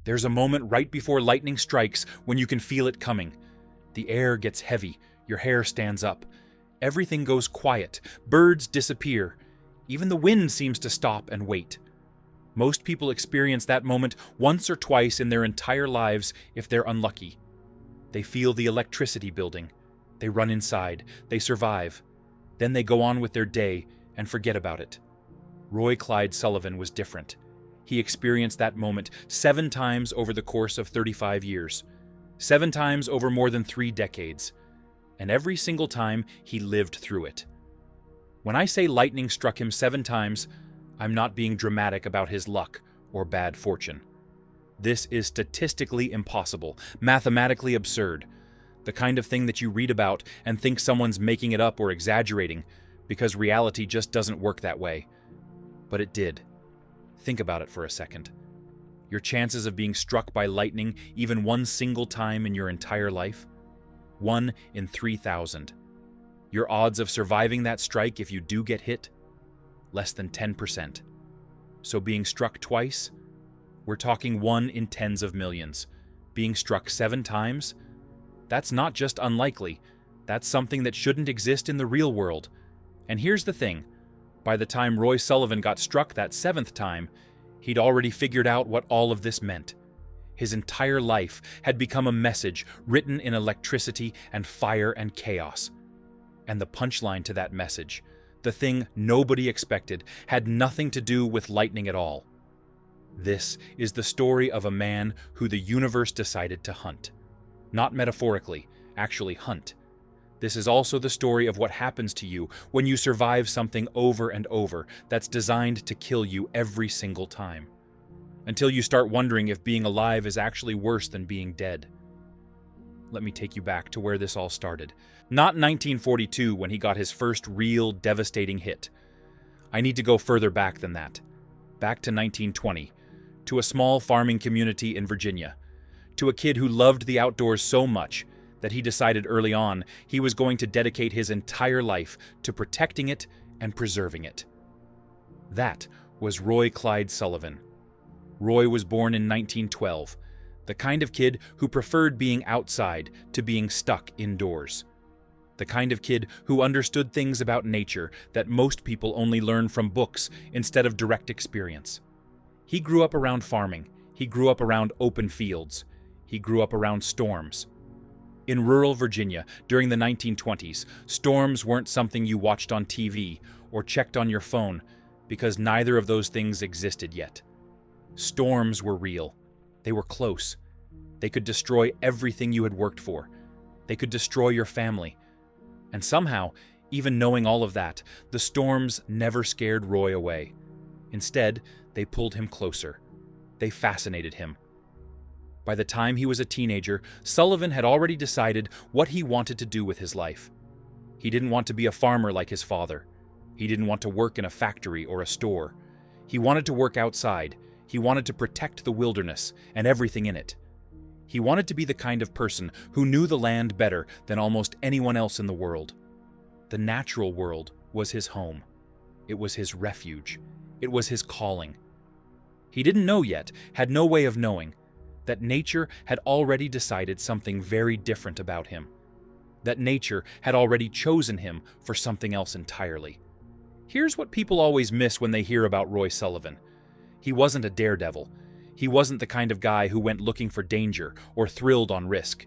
There's a moment right before lightning strikes when you can feel it coming. The air gets heavy, your hair stands up. Everything goes quiet, birds disappear. Even the wind seems to stop and wait. Most people experience that moment once or twice in their entire lives if they're unlucky. They feel the electricity building. They run inside. They survive. Then they go on with their day and forget about it. Roy Clyde Sullivan was different. He experienced that moment 7 times over the course of 35 years, 7 times over more than 3 decades, and every single time he lived through it. When I say lightning struck him 7 times, I'm not being dramatic about his luck or bad fortune. This is statistically impossible, mathematically absurd, the kind of thing that you read about and think someone's making it up or exaggerating, because reality just doesn't work that way. But it did. Think about it for a second. Your chances of being struck by lightning even one single time in your entire life? 1 in 3,000. Your odds of surviving that strike if you do get hit? Less than 10%. So being struck twice? We're talking 1 in tens of millions. Being struck 7 times? That's not just unlikely. That's something that shouldn't exist in the real world. And here's the thing. By the time Roy Sullivan got struck that 7th time, he'd already figured out what all of this meant. His entire life had become a message written in electricity and fire and chaos. And the punchline to that message, the thing nobody expected, had nothing to do with lightning at all. This is the story of a man who the universe decided to hunt. Not metaphorically, actually hunt. This is also the story of what happens to you when you survive something over and over that's designed to kill you every single time. Until you start wondering if being alive is actually worse than being dead. Let me take you back to where this all started. Not 1942 when he got his first real devastating hit. I need to go further back than that. Back to 1920, to a small farming community in Virginia, to a kid who loved the outdoors so much that he decided early on he was going to dedicate his entire life to protecting it and preserving it. That was Roy Clyde Sullivan. Roy was born in 1912, the kind of kid who preferred being outside to being stuck indoors. The kind of kid who understood things about nature that most people only learn from books instead of direct experience. He grew up around farming. He grew up around open fields. He grew up around storms. In rural Virginia, during the 1920s, storms weren't something you watched on TV or checked on your phone because neither of those things existed yet. Storms were real. They were close. They could destroy everything you had worked for. They could destroy your family. And somehow, even knowing all of that, the storms never scared Roy away. Instead, they pulled him closer. They fascinated him. By the time he was a teenager, Sullivan had already decided what he wanted to do with his life. He didn't want to be a farmer like his father. He didn't want to work in a factory or a store. He wanted to work outside. He wanted to protect the wilderness and everything in it. He wanted to be the kind of person who knew the land better than almost anyone else in the world. The natural world was his home. It was his refuge. It was his calling. He didn't know yet, had no way of knowing, that nature had already decided something very different about him. That nature had already chosen him for something else entirely. Here's what people always miss when they hear about Roy Sullivan. He wasn't a daredevil. He wasn't the kind of guy who went looking for danger or thrilled on risk.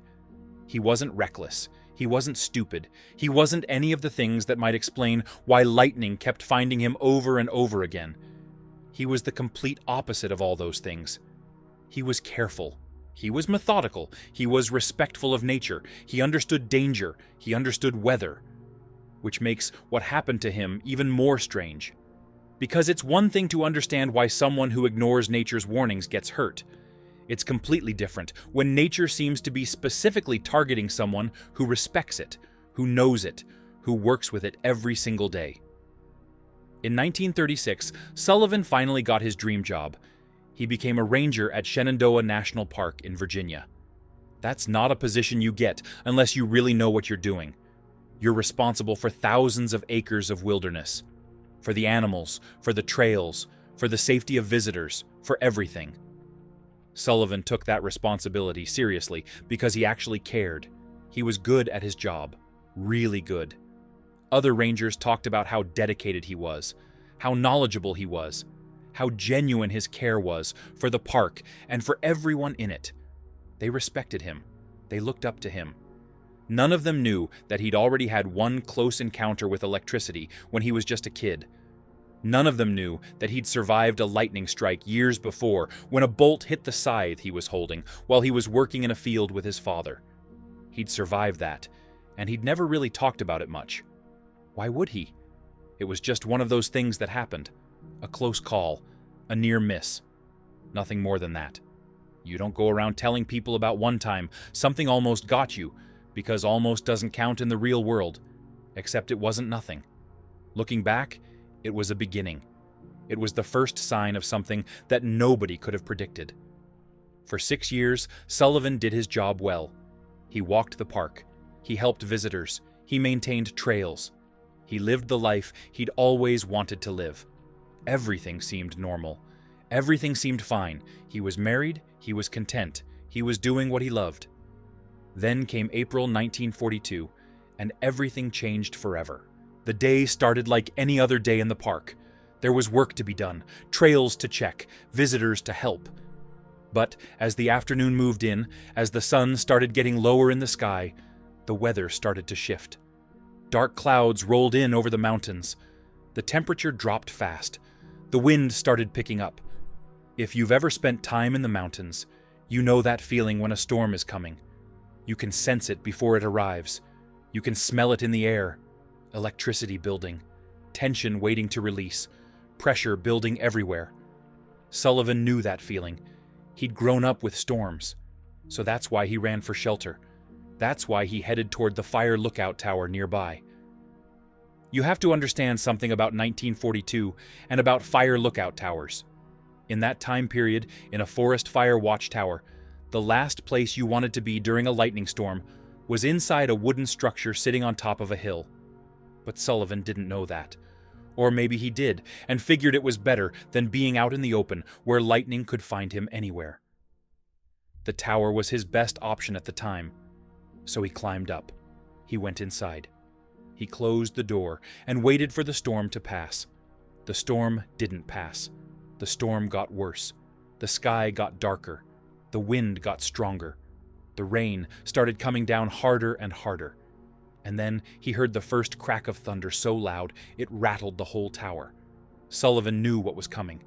He wasn't reckless. He wasn't stupid. He wasn't any of the things that might explain why lightning kept finding him over and over again. He was the complete opposite of all those things. He was careful. He was methodical. He was respectful of nature. He understood danger. He understood weather. Which makes what happened to him even more strange. Because it's one thing to understand why someone who ignores nature's warnings gets hurt. It's completely different when nature seems to be specifically targeting someone who respects it, who knows it, who works with it every single day. In 1936, Sullivan finally got his dream job. He became a ranger at Shenandoah National Park in Virginia. That's not a position you get unless you really know what you're doing. You're responsible for thousands of acres of wilderness. For the animals, for the trails, for the safety of visitors, for everything. Sullivan took that responsibility seriously because he actually cared. He was good at his job. Really good. Other rangers talked about how dedicated he was, how knowledgeable he was, how genuine his care was for the park and for everyone in it. They respected him. They looked up to him. None of them knew that he'd already had one close encounter with electricity when he was just a kid. None of them knew that he'd survived a lightning strike years before when a bolt hit the scythe he was holding while he was working in a field with his father. He'd survived that, and he'd never really talked about it much. Why would he? It was just one of those things that happened. A close call, a near miss. Nothing more than that. You don't go around telling people about one time something almost got you, because almost doesn't count in the real world, except it wasn't nothing. Looking back, it was a beginning. It was the first sign of something that nobody could have predicted. For 6 years, Sullivan did his job well. He walked the park. He helped visitors. He maintained trails. He lived the life he'd always wanted to live. Everything seemed normal. Everything seemed fine. He was married. He was content. He was doing what he loved. Then came April 1942, and everything changed forever. The day started like any other day in the park. There was work to be done, trails to check, visitors to help. But as the afternoon moved in, as the sun started getting lower in the sky, the weather started to shift. Dark clouds rolled in over the mountains. The temperature dropped fast. The wind started picking up. If you've ever spent time in the mountains, you know that feeling when a storm is coming. You can sense it before it arrives. You can smell it in the air. Electricity building, tension waiting to release, pressure building everywhere. Sullivan knew that feeling. He'd grown up with storms, so that's why he ran for shelter. That's why he headed toward the fire lookout tower nearby. You have to understand something about 1942 and about fire lookout towers. In that time period, in a forest fire watchtower, the last place you wanted to be during a lightning storm was inside a wooden structure sitting on top of a hill. But Sullivan didn't know that. Or maybe he did, and figured it was better than being out in the open where lightning could find him anywhere. The tower was his best option at the time, so he climbed up. He went inside. He closed the door and waited for the storm to pass. The storm didn't pass. The storm got worse. The sky got darker. The wind got stronger. The rain started coming down harder and harder. And then he heard the first crack of thunder so loud it rattled the whole tower. Sullivan knew what was coming.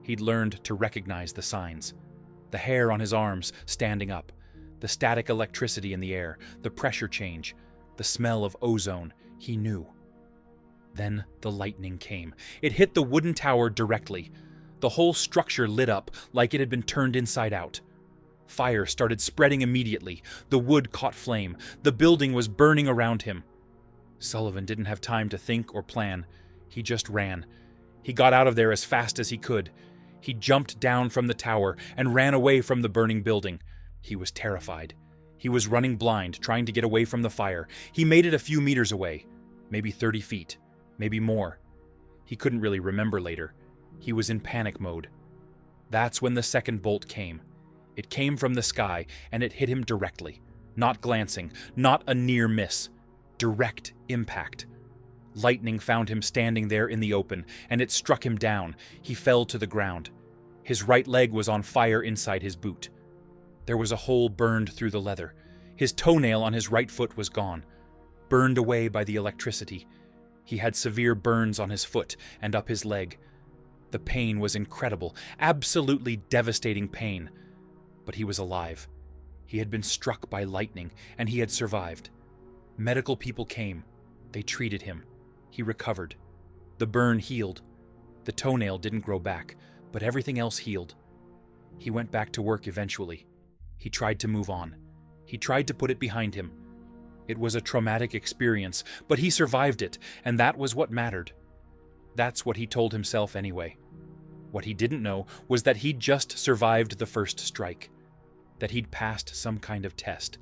He'd learned to recognize the signs. The hair on his arms standing up, the static electricity in the air, the pressure change, the smell of ozone. He knew. Then the lightning came. It hit the wooden tower directly. The whole structure lit up like it had been turned inside out. Fire started spreading immediately. The wood caught flame. The building was burning around him. Sullivan didn't have time to think or plan. He just ran. He got out of there as fast as he could. He jumped down from the tower and ran away from the burning building. He was terrified. He was running blind, trying to get away from the fire. He made it a few meters away, maybe 30 feet, maybe more. He couldn't really remember later. He was in panic mode. That's when the second bolt came. It came from the sky, and it hit him directly. Not glancing, not a near miss. Direct impact. Lightning found him standing there in the open, and it struck him down. He fell to the ground. His right leg was on fire inside his boot. There was a hole burned through the leather. His toenail on his right foot was gone, burned away by the electricity. He had severe burns on his foot and up his leg. The pain was incredible, absolutely devastating pain. But he was alive. He had been struck by lightning, and he had survived. Medical people came. They treated him. He recovered. The burn healed. The toenail didn't grow back, but everything else healed. He went back to work eventually. He tried to move on. He tried to put it behind him. It was a traumatic experience, but he survived it, and that was what mattered. That's what he told himself anyway. What he didn't know was that he'd just survived the first strike. That he'd passed some kind of test.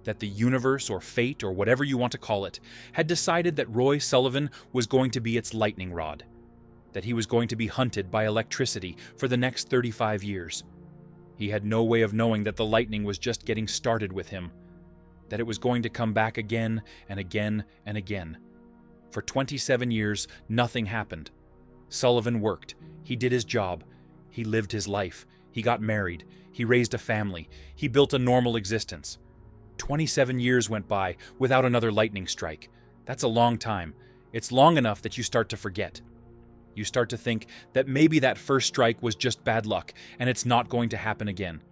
That the universe or fate or whatever you want to call it had decided that Roy Sullivan was going to be its lightning rod. That he was going to be hunted by electricity for the next 35 years. He had no way of knowing that the lightning was just getting started with him, that it was going to come back again and again and again. For 27 years, nothing happened. Sullivan worked. He did his job. He lived his life. He got married. He raised a family. He built a normal existence. 27 years went by without another lightning strike. That's a long time. It's long enough that you start to forget. You start to think that maybe that first strike was just bad luck and it's not going to happen again.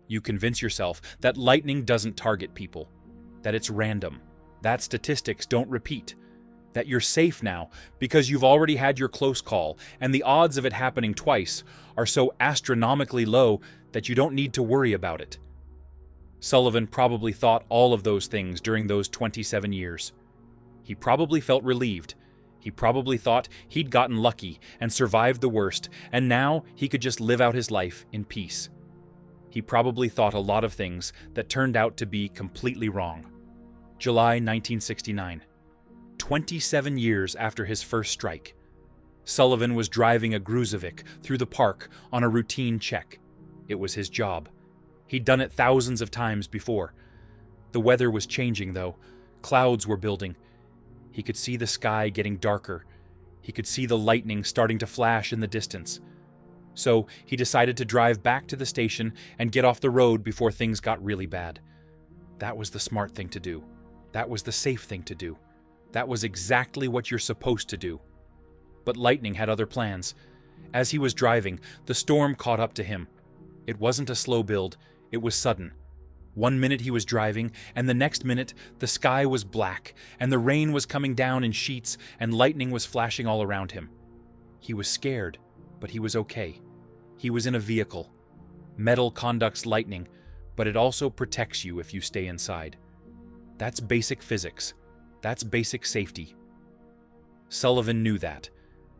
You convince yourself that lightning doesn't target people, that it's random, that statistics don't repeat, that you're safe now because you've already had your close call and the odds of it happening twice are so astronomically low that you don't need to worry about it. Sullivan probably thought all of those things during those 27 years. He probably felt relieved. He probably thought he'd gotten lucky and survived the worst, and now he could just live out his life in peace. He probably thought a lot of things that turned out to be completely wrong. July 1969. 27 years after his first strike. Sullivan was driving a Gruzovik through the park on a routine check. It was his job. He'd done it thousands of times before. The weather was changing, though. Clouds were building. He could see the sky getting darker. He could see the lightning starting to flash in the distance. So he decided to drive back to the station and get off the road before things got really bad. That was the smart thing to do. That was the safe thing to do. That was exactly what you're supposed to do. But lightning had other plans. As he was driving, the storm caught up to him. It wasn't a slow build. It was sudden. 1 minute he was driving, and the next minute the sky was black, and the rain was coming down in sheets, and lightning was flashing all around him. He was scared, but he was okay. He was in a vehicle. Metal conducts lightning, but it also protects you if you stay inside. That's basic physics. That's basic safety. Sullivan knew that,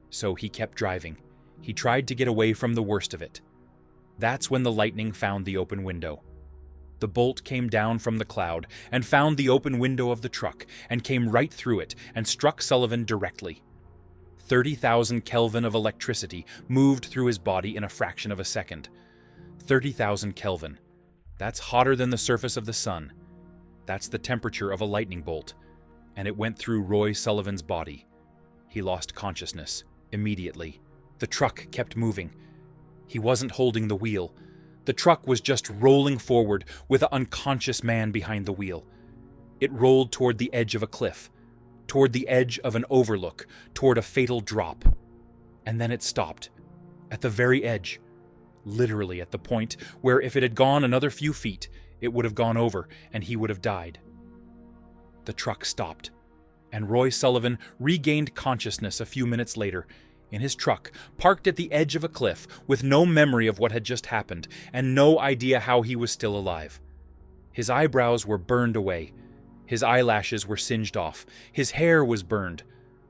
so he kept driving. He tried to get away from the worst of it. That's when the lightning found the open window. The bolt came down from the cloud and found the open window of the truck and came right through it and struck Sullivan directly. 30,000 Kelvin of electricity moved through his body in a fraction of a second. 30,000 Kelvin. That's hotter than the surface of the sun. That's the temperature of a lightning bolt. And it went through Roy Sullivan's body. He lost consciousness immediately. The truck kept moving. He wasn't holding the wheel. The truck was just rolling forward with an unconscious man behind the wheel. It rolled toward the edge of a cliff, toward the edge of an overlook, toward a fatal drop. And then it stopped, at the very edge, literally at the point where if it had gone another few feet, it would have gone over and he would have died. The truck stopped, and Roy Sullivan regained consciousness a few minutes later, in his truck, parked at the edge of a cliff, with no memory of what had just happened, and no idea how he was still alive. His eyebrows were burned away. His eyelashes were singed off. His hair was burned.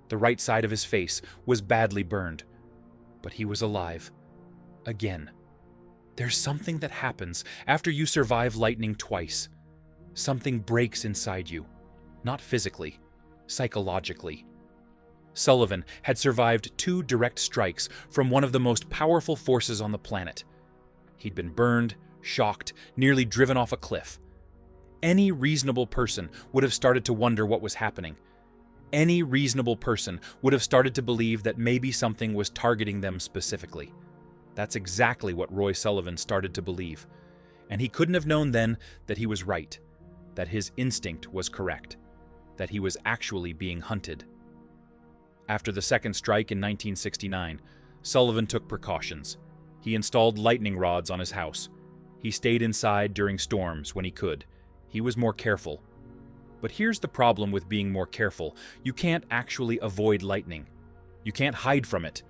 The right side of his face was badly burned. But he was alive. Again. There's something that happens after you survive lightning twice. Something breaks inside you. Not physically, psychologically. Sullivan had survived 2 direct strikes from one of the most powerful forces on the planet. He'd been burned, shocked, nearly driven off a cliff. Any reasonable person would have started to wonder what was happening. Any reasonable person would have started to believe that maybe something was targeting them specifically. That's exactly what Roy Sullivan started to believe. And he couldn't have known then that he was right, that his instinct was correct, that he was actually being hunted. After the second strike in 1969, Sullivan took precautions. He installed lightning rods on his house. He stayed inside during storms when he could. He was more careful. But here's the problem with being more careful. You can't actually avoid lightning. You can't hide from it.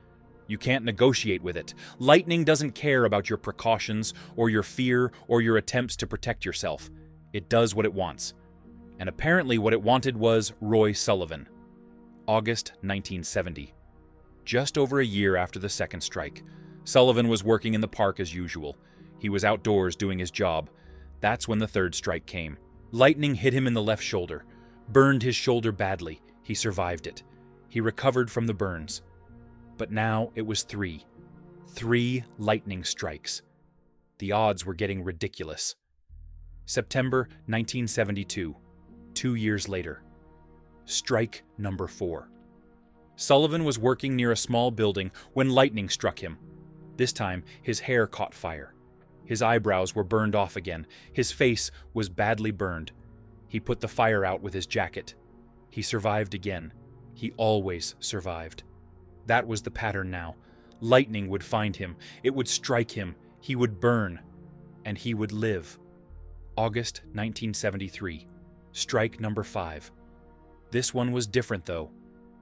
You can't negotiate with it. Lightning doesn't care about your precautions or your fear or your attempts to protect yourself. It does what it wants. And apparently what it wanted was Roy Sullivan. August 1970. Just over a year after the second strike, Sullivan was working in the park as usual. He was outdoors doing his job. That's when the third strike came. Lightning hit him in the left shoulder, burned his shoulder badly. He survived it. He recovered from the burns. But now it was 3. 3 lightning strikes. The odds were getting ridiculous. September 1972, 2 years later. Strike number 4. Sullivan was working near a small building when lightning struck him. This time, his hair caught fire. His eyebrows were burned off again. His face was badly burned. He put the fire out with his jacket. He survived again. He always survived. That was the pattern now. Lightning would find him. It would strike him. He would burn. And he would live. August 1973. Strike number 5. This one was different, though.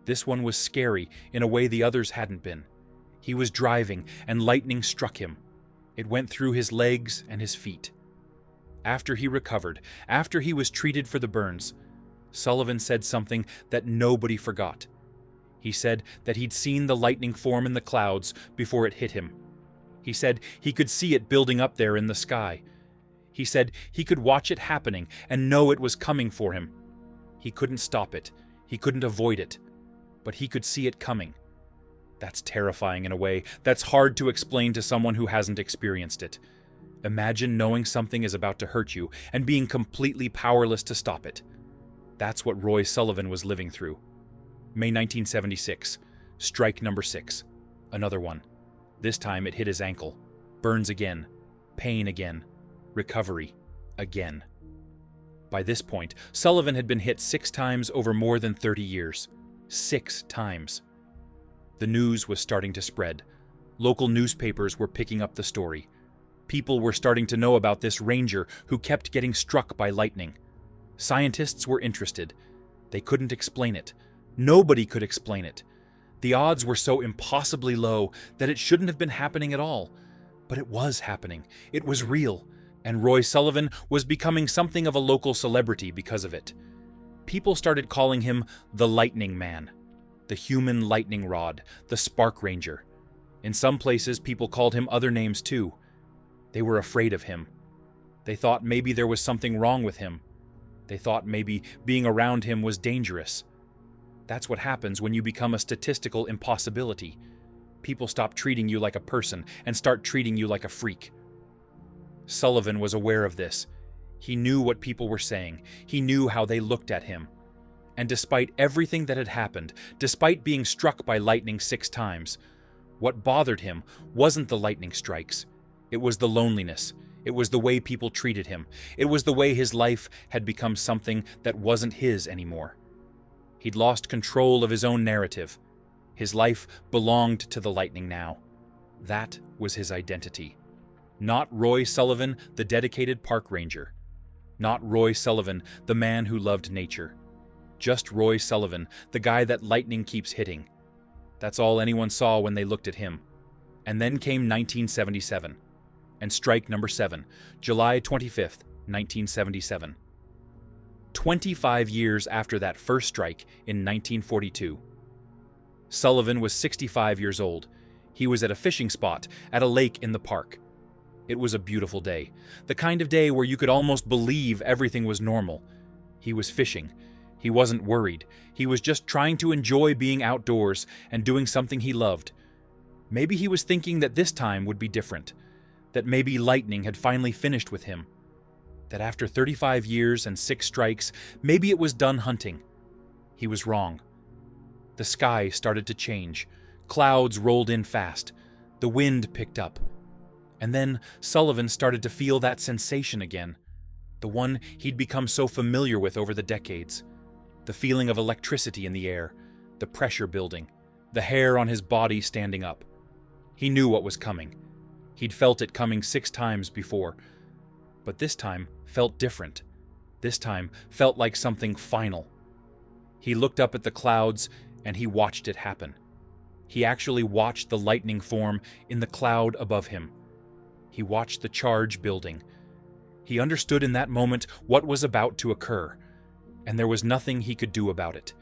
This one was scary in a way the others hadn't been. He was driving, and lightning struck him. It went through his legs and his feet. After he recovered, after he was treated for the burns, Sullivan said something that nobody forgot. He said that he'd seen the lightning form in the clouds before it hit him. He said he could see it building up there in the sky. He said he could watch it happening and know it was coming for him. He couldn't stop it. He couldn't avoid it. But he could see it coming. That's terrifying in a way that's hard to explain to someone who hasn't experienced it. Imagine knowing something is about to hurt you and being completely powerless to stop it. That's what Roy Sullivan was living through. May 1976. Strike number 6. Another one. This time it hit his ankle. Burns again. Pain again. Recovery. Again. By this point, Sullivan had been hit 6 times over more than 30 years. 6 times. The news was starting to spread. Local newspapers were picking up the story. People were starting to know about this ranger who kept getting struck by lightning. Scientists were interested. They couldn't explain it. Nobody could explain it. The odds were so impossibly low that it shouldn't have been happening at all. But it was happening. It was real. And Roy Sullivan was becoming something of a local celebrity because of it. People started calling him the Lightning Man, the human lightning rod, the Spark Ranger. In some places, people called him other names too. They were afraid of him. They thought maybe there was something wrong with him. They thought maybe being around him was dangerous. That's what happens when you become a statistical impossibility. People stop treating you like a person and start treating you like a freak. Sullivan was aware of this. He knew what people were saying. He knew how they looked at him. And despite everything that had happened, despite being struck by lightning 6 times, what bothered him wasn't the lightning strikes. It was the loneliness. It was the way people treated him. It was the way his life had become something that wasn't his anymore. He'd lost control of his own narrative. His life belonged to the lightning now. That was his identity. Not Roy Sullivan, the dedicated park ranger. Not Roy Sullivan, the man who loved nature. Just Roy Sullivan, the guy that lightning keeps hitting. That's all anyone saw when they looked at him. And then came 1977. And strike number 7, July 25th, 1977. 25 years after that first strike in 1942. Sullivan was 65 years old. He was at a fishing spot at a lake in the park. It was a beautiful day, the kind of day where you could almost believe everything was normal. He was fishing. He wasn't worried. He was just trying to enjoy being outdoors and doing something he loved. Maybe he was thinking that this time would be different, that maybe lightning had finally finished with him, that after 35 years and 6 strikes, maybe it was done hunting. He was wrong. The sky started to change. Clouds rolled in fast. The wind picked up. And then Sullivan started to feel that sensation again, the one he'd become so familiar with over the decades. The feeling of electricity in the air, the pressure building, the hair on his body standing up. He knew what was coming. He'd felt it coming 6 times before, but this time felt different. This time felt like something final. He looked up at the clouds and he watched it happen. He actually watched the lightning form in the cloud above him. He watched the charge building. He understood in that moment what was about to occur, and there was nothing he could do about it.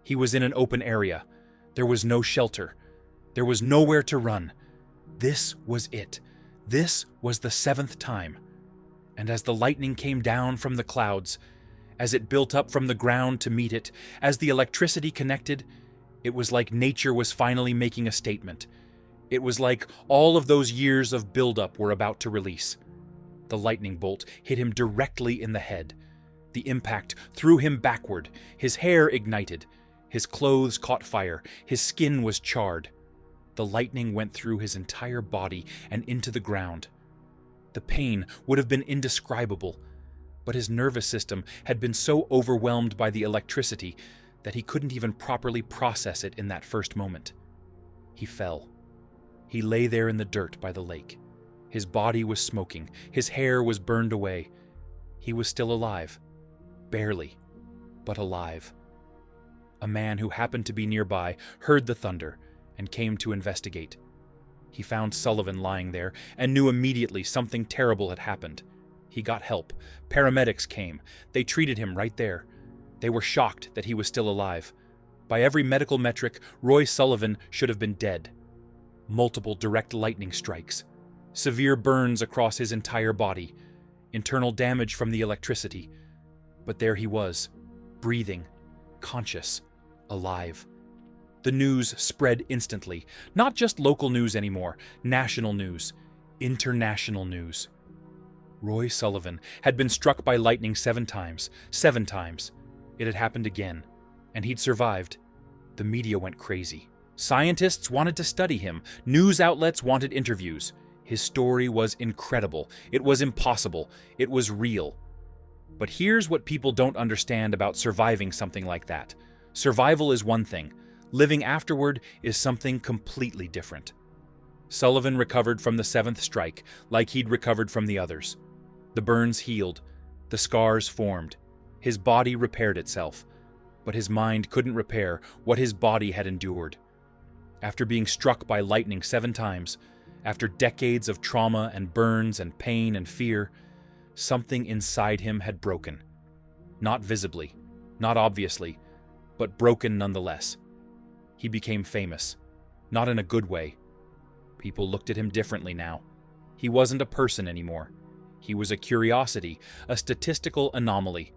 He was in an open area. There was no shelter. There was nowhere to run. This was it. This was the 7th time. And as the lightning came down from the clouds, as it built up from the ground to meet it, as the electricity connected, it was like nature was finally making a statement. It was like all of those years of buildup were about to release. The lightning bolt hit him directly in the head. The impact threw him backward. His hair ignited. His clothes caught fire. His skin was charred. The lightning went through his entire body and into the ground. The pain would have been indescribable, but his nervous system had been so overwhelmed by the electricity that he couldn't even properly process it in that first moment. He fell. He lay there in the dirt by the lake. His body was smoking. His hair was burned away. He was still alive. Barely, but alive. A man who happened to be nearby heard the thunder and came to investigate. He found Sullivan lying there and knew immediately something terrible had happened. He got help. Paramedics came. They treated him right there. They were shocked that he was still alive. By every medical metric, Roy Sullivan should have been dead. Multiple direct lightning strikes. Severe burns across his entire body. Internal damage from the electricity. But there he was, breathing, conscious, alive. The news spread instantly. Not just local news anymore. National news. International news. Roy Sullivan had been struck by lightning 7 times. 7 times. It had happened again. And he'd survived. The media went crazy. Scientists wanted to study him. News outlets wanted interviews. His story was incredible. It was impossible. It was real. But here's what people don't understand about surviving something like that. Survival is one thing. Living afterward is something completely different. Sullivan recovered from the 7th strike, like he'd recovered from the others. The burns healed. The scars formed. His body repaired itself. But his mind couldn't repair what his body had endured. After being struck by lightning 7 times, after decades of trauma and burns and pain and fear, something inside him had broken. Not visibly, not obviously, but broken nonetheless. He became famous, not in a good way. People looked at him differently now. He wasn't a person anymore. He was a curiosity, a statistical anomaly.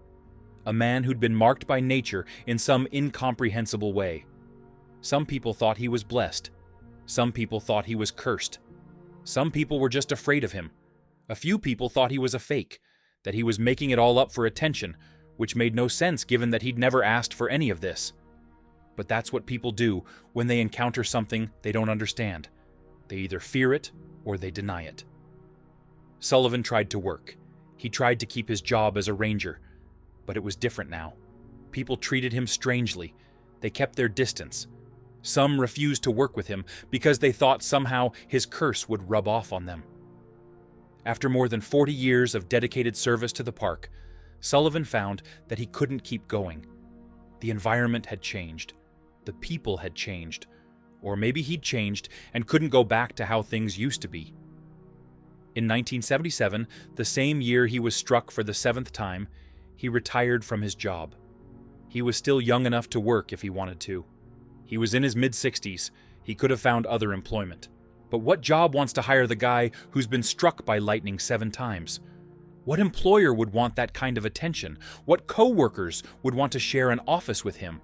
A man who'd been marked by nature in some incomprehensible way. Some people thought he was blessed. Some people thought he was cursed. Some people were just afraid of him. A few people thought he was a fake, that he was making it all up for attention, which made no sense given that he'd never asked for any of this. But that's what people do when they encounter something they don't understand. They either fear it or they deny it. Sullivan tried to work. He tried to keep his job as a ranger, but it was different now. People treated him strangely. They kept their distance. Some refused to work with him because they thought somehow his curse would rub off on them. After more than 40 years of dedicated service to the park, Sullivan found that he couldn't keep going. The environment had changed. The people had changed. Or maybe he'd changed and couldn't go back to how things used to be. In 1977, the same year he was struck for the 7th time, he retired from his job. He was still young enough to work if he wanted to. He was in his mid-60s. He could have found other employment. But what job wants to hire the guy who's been struck by lightning 7 times? What employer would want that kind of attention? What co-workers would want to share an office with him?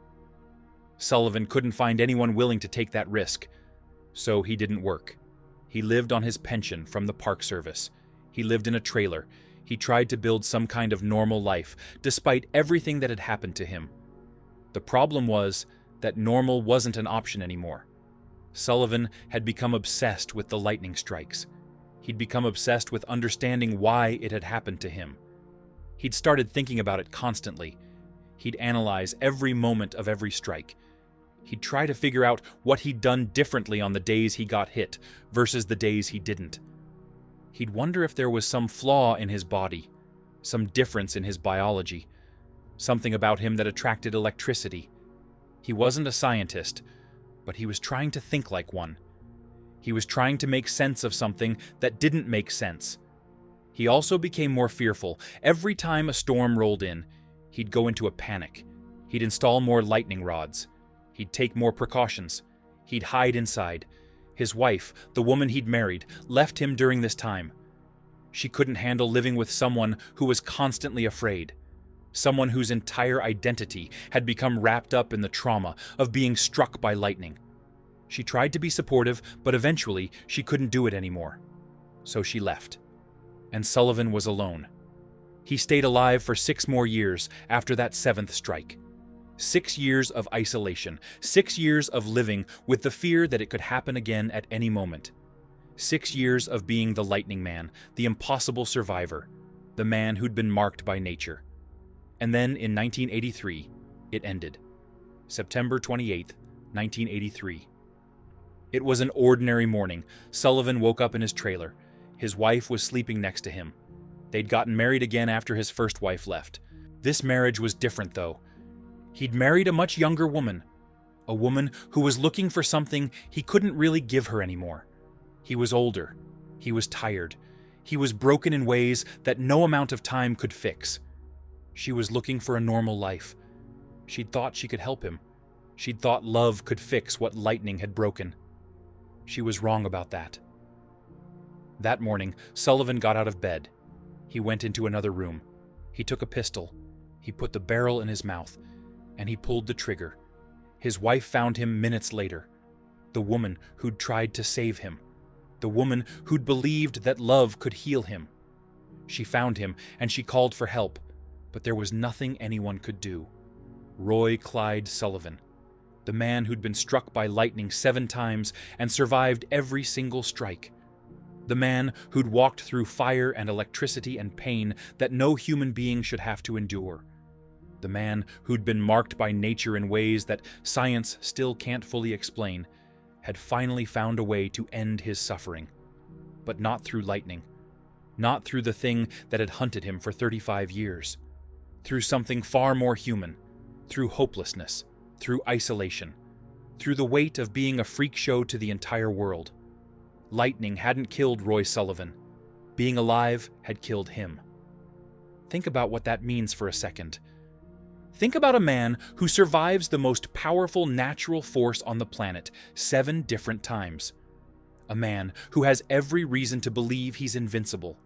Sullivan couldn't find anyone willing to take that risk, so he didn't work. He lived on his pension from the Park Service. He lived in a trailer. He tried to build some kind of normal life, despite everything that had happened to him. The problem was that normal wasn't an option anymore. Sullivan had become obsessed with the lightning strikes. He'd become obsessed with understanding why it had happened to him. He'd started thinking about it constantly. He'd analyze every moment of every strike. He'd try to figure out what he'd done differently on the days he got hit versus the days he didn't. He'd wonder if there was some flaw in his body, some difference in his biology, something about him that attracted electricity. He wasn't a scientist, but he was trying to think like one. He was trying to make sense of something that didn't make sense. He also became more fearful. Every time a storm rolled in, he'd go into a panic. He'd install more lightning rods. He'd take more precautions. He'd hide inside. His wife, the woman he'd married, left him during this time. She couldn't handle living with someone who was constantly afraid. Someone whose entire identity had become wrapped up in the trauma of being struck by lightning. She tried to be supportive, but eventually she couldn't do it anymore. So she left. and Sullivan was alone. He stayed alive for 6 more years after that 7th strike. 6 years of isolation, 6 years of living with the fear that it could happen again at any moment. 6 years of being the lightning man, the impossible survivor, the man who'd been marked by nature. And then in 1983, it ended. September 28, 1983. It was an ordinary morning. Sullivan woke up in his trailer. His wife was sleeping next to him. They'd gotten married again after his first wife left. This marriage was different, though. He'd married a much younger woman, a woman who was looking for something he couldn't really give her anymore. He was older. He was tired. He was broken in ways that no amount of time could fix. She was looking for a normal life. She'd thought she could help him. She'd thought love could fix what lightning had broken. She was wrong about that. That morning, Sullivan got out of bed. He went into another room. He took a pistol. He put the barrel in his mouth, and he pulled the trigger. His wife found him minutes later. The woman who'd tried to save him. The woman who'd believed that love could heal him. She found him, and she called for help, but there was nothing anyone could do. Roy Clyde Sullivan, the man who'd been struck by lightning 7 times and survived every single strike. The man who'd walked through fire and electricity and pain that no human being should have to endure. The man who'd been marked by nature in ways that science still can't fully explain, had finally found a way to end his suffering. But not through lightning. Not through the thing that had hunted him for 35 years. Through something far more human. Through hopelessness. Through isolation. Through the weight of being a freak show to the entire world. Lightning hadn't killed Roy Sullivan. Being alive had killed him. Think about what that means for a second. Think about a man who survives the most powerful natural force on the planet 7 different times. A man who has every reason to believe he's invincible.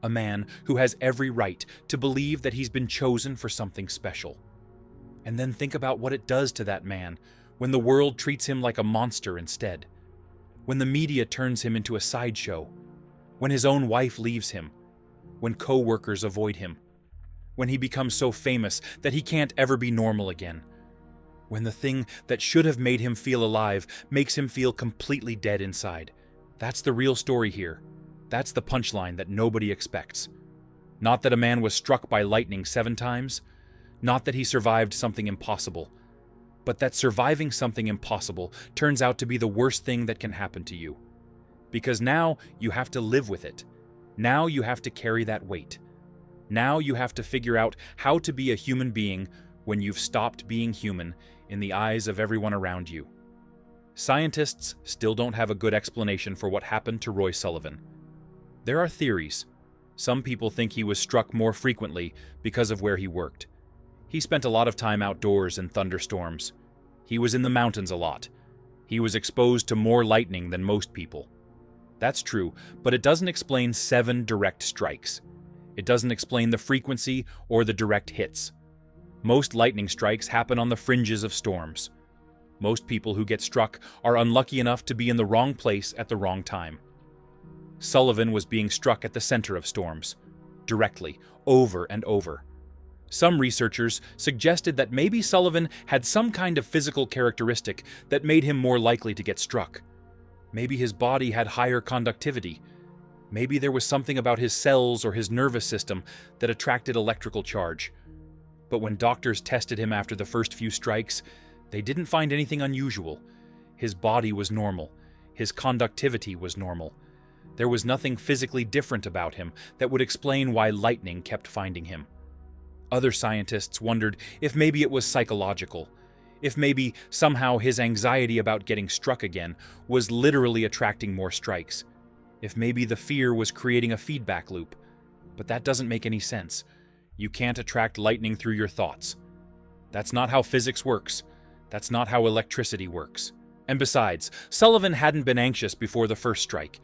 A man who has every right to believe that he's been chosen for something special. And then think about what it does to that man when the world treats him like a monster instead. When the media turns him into a sideshow. When his own wife leaves him. When co-workers avoid him. When he becomes so famous that he can't ever be normal again. When the thing that should have made him feel alive makes him feel completely dead inside. That's the real story here. That's the punchline that nobody expects. Not that a man was struck by lightning 7 times. Not that he survived something impossible. But that surviving something impossible turns out to be the worst thing that can happen to you. Because now you have to live with it. Now you have to carry that weight. Now you have to figure out how to be a human being when you've stopped being human in the eyes of everyone around you. Scientists still don't have a good explanation for what happened to Roy Sullivan. There are theories. Some people think he was struck more frequently because of where he worked. He spent a lot of time outdoors in thunderstorms. He was in the mountains a lot. He was exposed to more lightning than most people. That's true, but it doesn't explain 7 direct strikes. It doesn't explain the frequency or the direct hits. Most lightning strikes happen on the fringes of storms. Most people who get struck are unlucky enough to be in the wrong place at the wrong time. Sullivan was being struck at the center of storms, directly, over and over. Some researchers suggested that maybe Sullivan had some kind of physical characteristic that made him more likely to get struck. Maybe his body had higher conductivity. Maybe there was something about his cells or his nervous system that attracted electrical charge. But when doctors tested him after the first few strikes, they didn't find anything unusual. His body was normal. His conductivity was normal. There was nothing physically different about him that would explain why lightning kept finding him. Other scientists wondered if maybe it was psychological. If maybe somehow his anxiety about getting struck again was literally attracting more strikes. If maybe the fear was creating a feedback loop. But that doesn't make any sense. You can't attract lightning through your thoughts. That's not how physics works. That's not how electricity works. And besides, Sullivan hadn't been anxious before the first strike.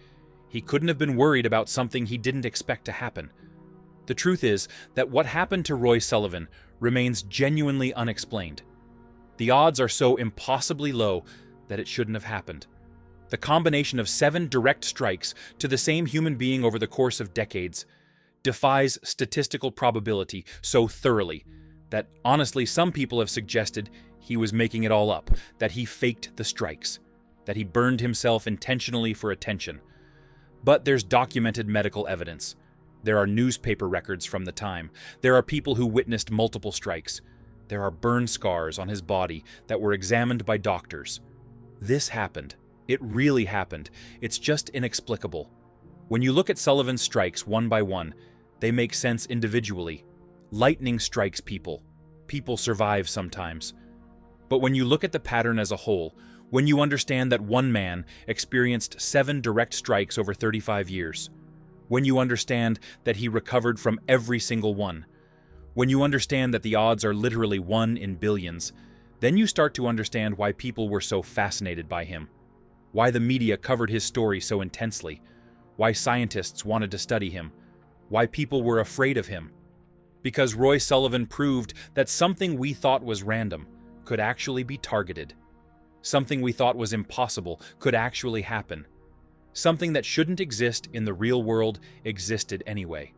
He couldn't have been worried about something he didn't expect to happen. The truth is that what happened to Roy Sullivan remains genuinely unexplained. The odds are so impossibly low that it shouldn't have happened. The combination of 7 direct strikes to the same human being over the course of decades defies statistical probability so thoroughly that honestly some people have suggested he was making it all up, that he faked the strikes, that he burned himself intentionally for attention. But there's documented medical evidence. There are newspaper records from the time. There are people who witnessed multiple strikes. There are burn scars on his body that were examined by doctors. This happened. It really happened. It's just inexplicable. When you look at Sullivan's strikes one by one, they make sense individually. Lightning strikes people. People survive sometimes. But when you look at the pattern as a whole, when you understand that one man experienced 7 direct strikes over 35 years, when you understand that he recovered from every single one, when you understand that the odds are literally 1 in billions, then you start to understand why people were so fascinated by him, why the media covered his story so intensely, why scientists wanted to study him, why people were afraid of him. Because Roy Sullivan proved that something we thought was random could actually be targeted. Something we thought was impossible could actually happen. Something that shouldn't exist in the real world existed anyway.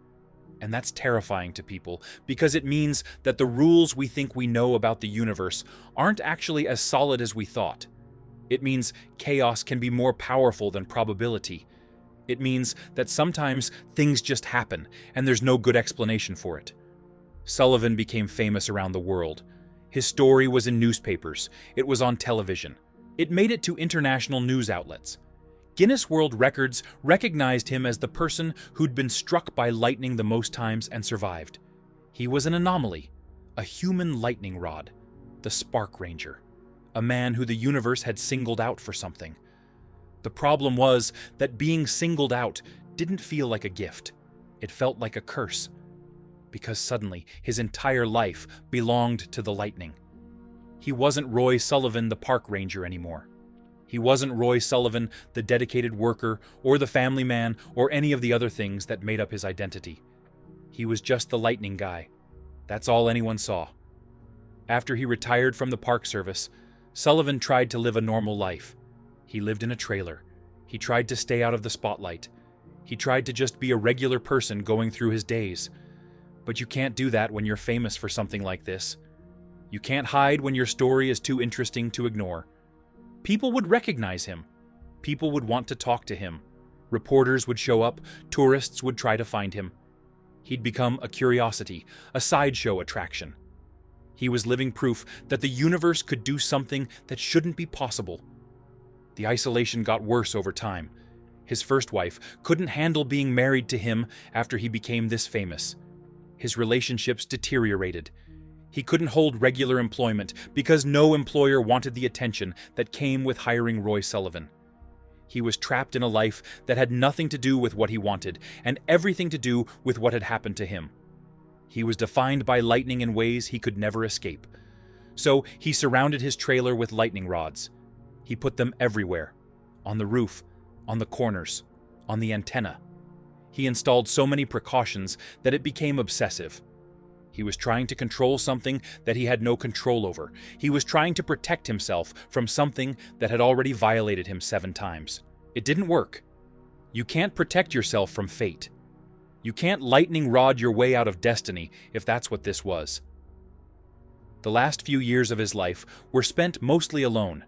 And that's terrifying to people because it means that the rules we think we know about the universe aren't actually as solid as we thought. It means chaos can be more powerful than probability. It means that sometimes things just happen and there's no good explanation for it. Sullivan became famous around the world. His story was in newspapers. It was on television. It made it to international news outlets. Guinness World Records recognized him as the person who'd been struck by lightning the most times and survived. He was an anomaly, a human lightning rod, the Spark Ranger, a man who the universe had singled out for something. The problem was that being singled out didn't feel like a gift. It felt like a curse, because suddenly his entire life belonged to the lightning. He wasn't Roy Sullivan, the park ranger, anymore. He wasn't Roy Sullivan, the dedicated worker, or the family man, or any of the other things that made up his identity. He was just the lightning guy. That's all anyone saw. After he retired from the Park Service, Sullivan tried to live a normal life. He lived in a trailer. He tried to stay out of the spotlight. He tried to just be a regular person going through his days. But you can't do that when you're famous for something like this. You can't hide when your story is too interesting to ignore. People would recognize him. People would want to talk to him. Reporters would show up. Tourists would try to find him. He'd become a curiosity, a sideshow attraction. He was living proof that the universe could do something that shouldn't be possible. The isolation got worse over time. His first wife couldn't handle being married to him after he became this famous. His relationships deteriorated. He couldn't hold regular employment because no employer wanted the attention that came with hiring Roy Sullivan. He was trapped in a life that had nothing to do with what he wanted and everything to do with what had happened to him. He was defined by lightning in ways he could never escape. So he surrounded his trailer with lightning rods. He put them everywhere, on the roof, on the corners, on the antenna. He installed so many precautions that it became obsessive. He was trying to control something that he had no control over. He was trying to protect himself from something that had already violated him 7 times. It didn't work. You can't protect yourself from fate. You can't lightning rod your way out of destiny if that's what this was. The last few years of his life were spent mostly alone.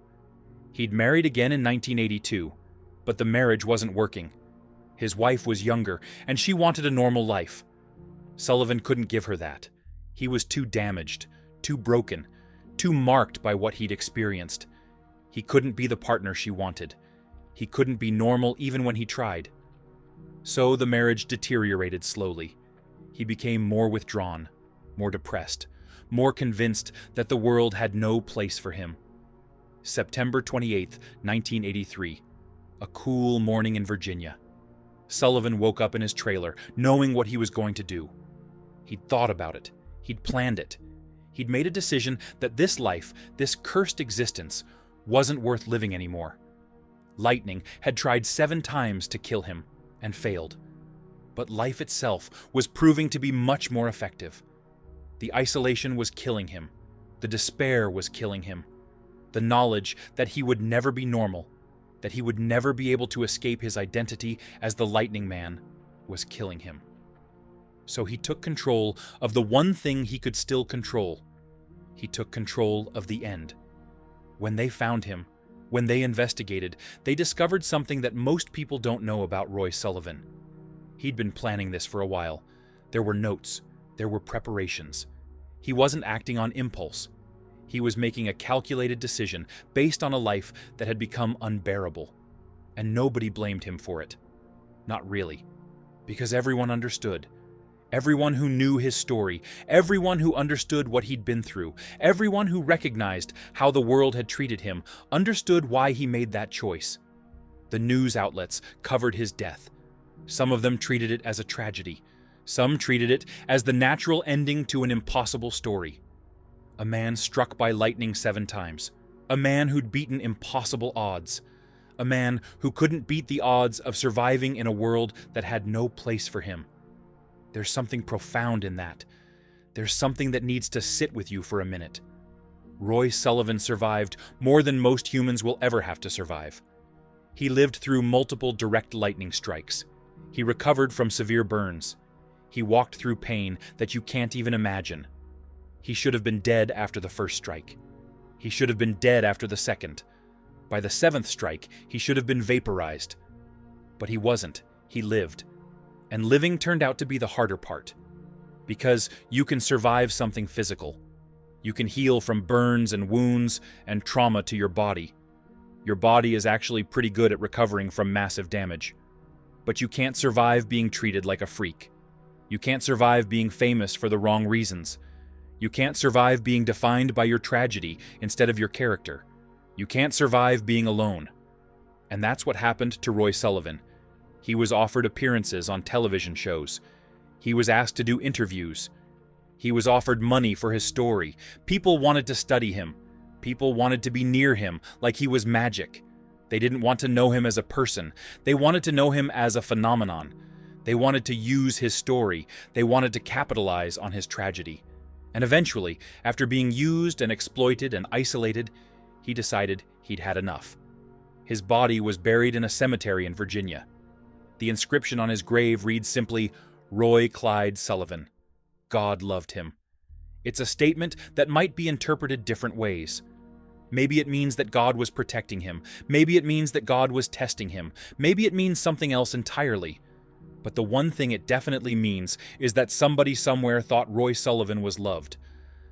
He'd married again in 1982, but the marriage wasn't working. His wife was younger, and she wanted a normal life. Sullivan couldn't give her that. He was too damaged, too broken, too marked by what he'd experienced. He couldn't be the partner she wanted. He couldn't be normal even when he tried. So the marriage deteriorated slowly. He became more withdrawn, more depressed, more convinced that the world had no place for him. September 28, 1983, a cool morning in Virginia. Sullivan woke up in his trailer, knowing what he was going to do. He'd thought about it. He'd planned it. He'd made a decision that this life, this cursed existence, wasn't worth living anymore. Lightning had tried 7 times to kill him and failed. But life itself was proving to be much more effective. The isolation was killing him. The despair was killing him. The knowledge that he would never be normal. that he would never be able to escape his identity as the Lightning Man, was killing him. So he took control of the one thing he could still control. He took control of the end. When they found him, when they investigated, they discovered something that most people don't know about Roy Sullivan. He'd been planning this for a while. There were notes. There were preparations. He wasn't acting on impulse. He was making a calculated decision based on a life that had become unbearable. And nobody blamed him for it. Not really. Because everyone understood. Everyone who knew his story, everyone who understood what he'd been through, everyone who recognized how the world had treated him, understood why he made that choice. The news outlets covered his death. Some of them treated it as a tragedy. Some treated it as the natural ending to an impossible story. A man struck by lightning 7 times. A man who'd beaten impossible odds. A man who couldn't beat the odds of surviving in a world that had no place for him. There's something profound in that. There's something that needs to sit with you for a minute. Roy Sullivan survived more than most humans will ever have to survive. He lived through multiple direct lightning strikes. He recovered from severe burns. He walked through pain that you can't even imagine. He should have been dead after the first strike. He should have been dead after the second. By the 7th strike, he should have been vaporized. But he wasn't. He lived. And living turned out to be the harder part. Because you can survive something physical. You can heal from burns and wounds and trauma to your body. Your body is actually pretty good at recovering from massive damage. But you can't survive being treated like a freak. You can't survive being famous for the wrong reasons. You can't survive being defined by your tragedy instead of your character. You can't survive being alone. And that's what happened to Roy Sullivan. He was offered appearances on television shows. He was asked to do interviews. He was offered money for his story. People wanted to study him. People wanted to be near him like he was magic. They didn't want to know him as a person. They wanted to know him as a phenomenon. They wanted to use his story. They wanted to capitalize on his tragedy. And eventually, after being used and exploited and isolated, he decided he'd had enough. His body was buried in a cemetery in Virginia. The inscription on his grave reads simply, Roy Clyde Sullivan. God loved him. It's a statement that might be interpreted different ways. Maybe it means that God was protecting him. Maybe it means that God was testing him. Maybe it means something else entirely. But the one thing it definitely means is that somebody somewhere thought Roy Sullivan was loved.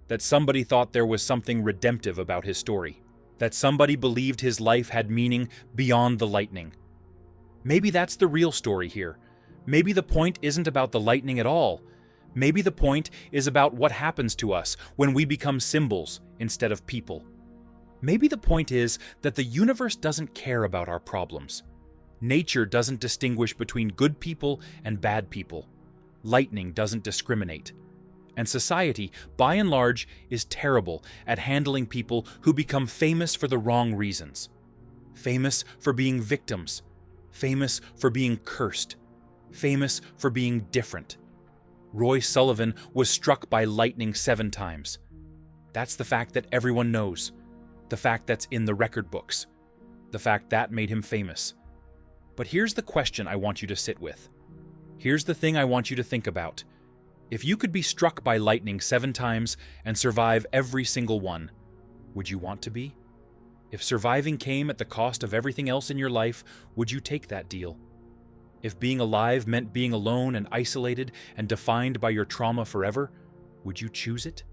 That somebody thought there was something redemptive about his story. That somebody believed his life had meaning beyond the lightning. Maybe that's the real story here. Maybe the point isn't about the lightning at all. Maybe the point is about what happens to us when we become symbols instead of people. Maybe the point is that the universe doesn't care about our problems. Nature doesn't distinguish between good people and bad people. Lightning doesn't discriminate. And society, by and large, is terrible at handling people who become famous for the wrong reasons. Famous for being victims. Famous for being cursed. Famous for being different. Roy Sullivan was struck by lightning 7 times. That's the fact that everyone knows. The fact that's in the record books. The fact that made him famous. But here's the question I want you to sit with. Here's the thing I want you to think about. If you could be struck by lightning 7 times and survive every single one, would you want to be? If surviving came at the cost of everything else in your life, would you take that deal? If being alive meant being alone and isolated and defined by your trauma forever, would you choose it?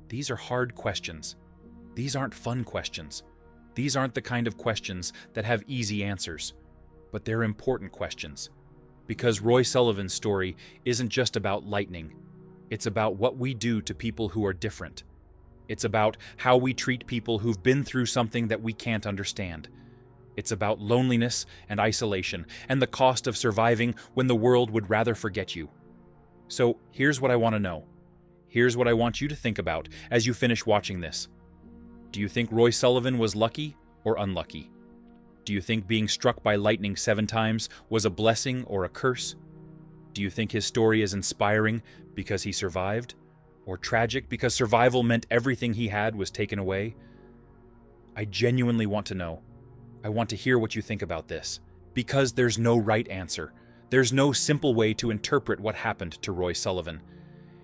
These are hard questions. These aren't fun questions. These aren't the kind of questions that have easy answers. But they're important questions. Because Roy Sullivan's story isn't just about lightning. It's about what we do to people who are different. It's about how we treat people who've been through something that we can't understand. It's about loneliness and isolation and the cost of surviving when the world would rather forget you. So here's what I want to know. Here's what I want you to think about as you finish watching this. Do you think Roy Sullivan was lucky or unlucky? Do you think being struck by lightning 7 times was a blessing or a curse? Do you think his story is inspiring because he survived? Or tragic because survival meant everything he had was taken away? I genuinely want to know. I want to hear what you think about this. Because there's no right answer. There's no simple way to interpret what happened to Roy Sullivan.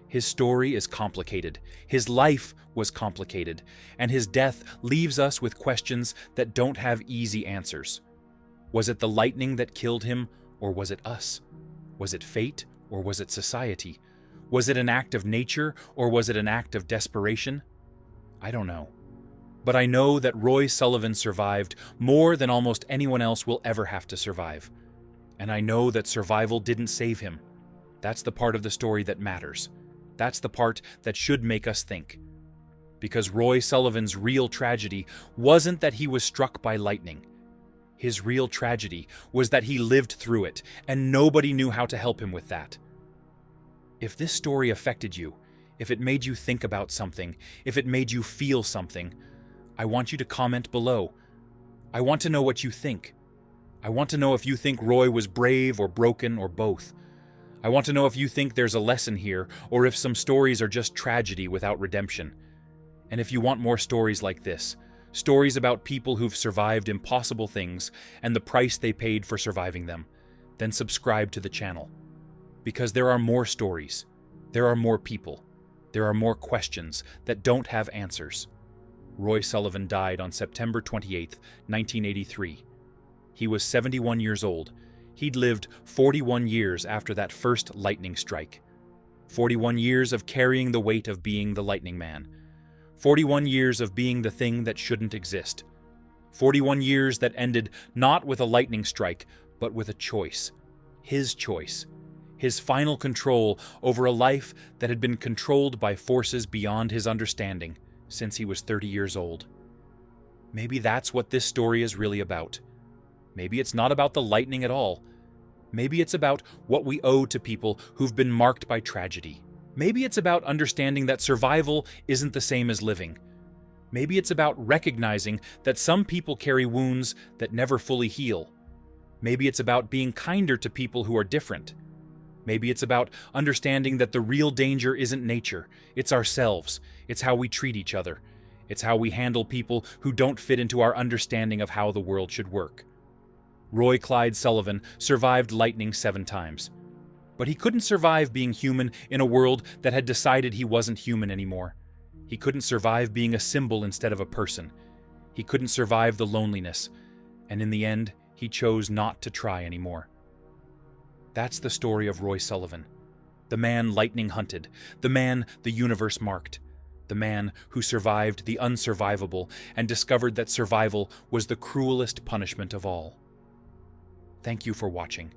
His story is complicated, his life was complicated, and his death leaves us with questions that don't have easy answers. Was it the lightning that killed him, or was it us? Was it fate, or was it society? Was it an act of nature, or was it an act of desperation? I don't know. But I know that Roy Sullivan survived more than almost anyone else will ever have to survive. And I know that survival didn't save him. That's the part of the story that matters. That's the part that should make us think. Because Roy Sullivan's real tragedy wasn't that he was struck by lightning. His real tragedy was that he lived through it, and nobody knew how to help him with that. If this story affected you, if it made you think about something, if it made you feel something, I want you to comment below. I want to know what you think. I want to know if you think Roy was brave or broken or both. I want to know if you think there's a lesson here, or if some stories are just tragedy without redemption. And if you want more stories like this, stories about people who've survived impossible things and the price they paid for surviving them, then subscribe to the channel. Because there are more stories, there are more people, there are more questions that don't have answers. Roy Sullivan died on September 28, 1983. He was 71 years old. He'd lived 41 years after that first lightning strike. 41 years of carrying the weight of being the lightning man. 41 years of being the thing that shouldn't exist. 41 years that ended not with a lightning strike, but with a choice. His choice. His final control over a life that had been controlled by forces beyond his understanding since he was 30 years old. Maybe that's what this story is really about. Maybe it's not about the lightning at all. Maybe it's about what we owe to people who've been marked by tragedy. Maybe it's about understanding that survival isn't the same as living. Maybe it's about recognizing that some people carry wounds that never fully heal. Maybe it's about being kinder to people who are different. Maybe it's about understanding that the real danger isn't nature, it's ourselves, it's how we treat each other, it's how we handle people who don't fit into our understanding of how the world should work. Roy Clyde Sullivan survived lightning 7 times. But he couldn't survive being human in a world that had decided he wasn't human anymore. He couldn't survive being a symbol instead of a person. He couldn't survive the loneliness, and in the end, he chose not to try anymore. That's the story of Roy Sullivan, the man lightning hunted, the man the universe marked, the man who survived the unsurvivable and discovered that survival was the cruelest punishment of all. Thank you for watching.